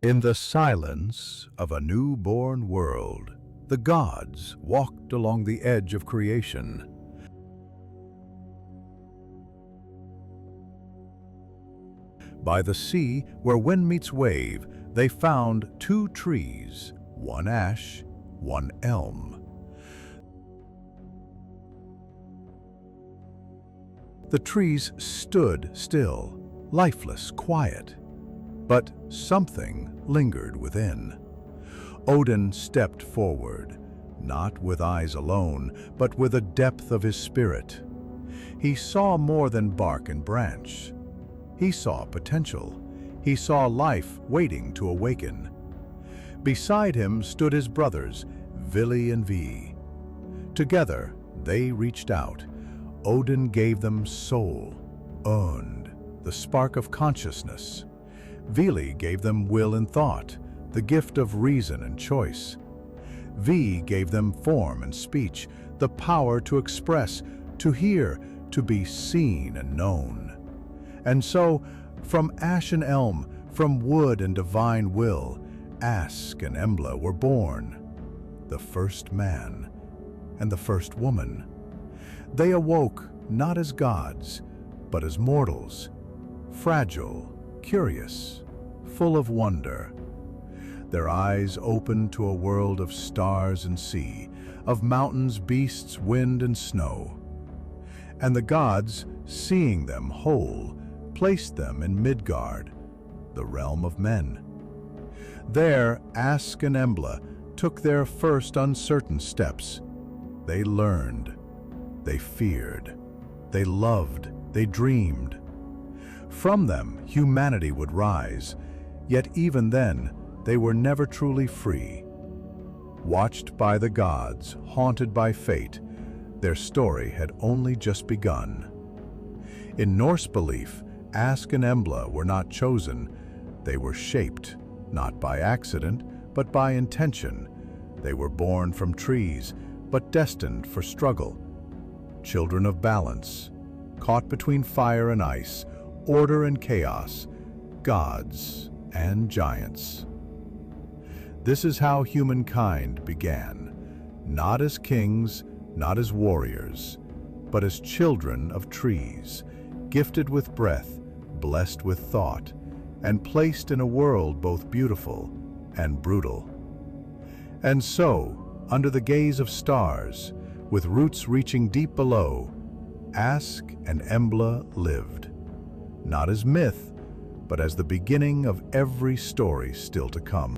In the silence of a newborn world, the gods walked along the edge of creation. By the sea, where wind meets wave, they found two trees, one ash, one elm. The trees stood still, lifeless, quiet. But something lingered within. Odin stepped forward, not with eyes alone, but with a depth of his spirit. He saw more than bark and branch. He saw potential. He saw life waiting to awaken. Beside him stood his brothers, Vili and Vili. Together, they reached out. Odin gave them soul, Und, the spark of consciousness. Vili gave them will and thought, the gift of reason and choice. Vi gave them form and speech, the power to express, to hear, to be seen and known. And so, from ash and elm, from wood and divine will, Ask and Embla were born, the first man and the first woman. They awoke not as gods, but as mortals, fragile, curious, full of wonder. Their eyes opened to a world of stars and sea, of mountains, beasts, wind, and snow. And the gods, seeing them whole, placed them in Midgard, the realm of men. There, Ask and Embla took their first uncertain steps. They learned, they feared, they loved, they dreamed. From them, humanity would rise, yet even then, they were never truly free. Watched by the gods, haunted by fate, their story had only just begun. In Norse belief, Ask and Embla were not chosen, they were shaped, not by accident, but by intention. They were born from trees, but destined for struggle. Children of balance, caught between fire and ice, order and chaos, gods and giants. This is how humankind began, not as kings, not as warriors, but as children of trees, gifted with breath, blessed with thought, and placed in a world both beautiful and brutal. And so, under the gaze of stars, with roots reaching deep below, Ask and Embla lived, not as myth, but as the beginning of every story still to come.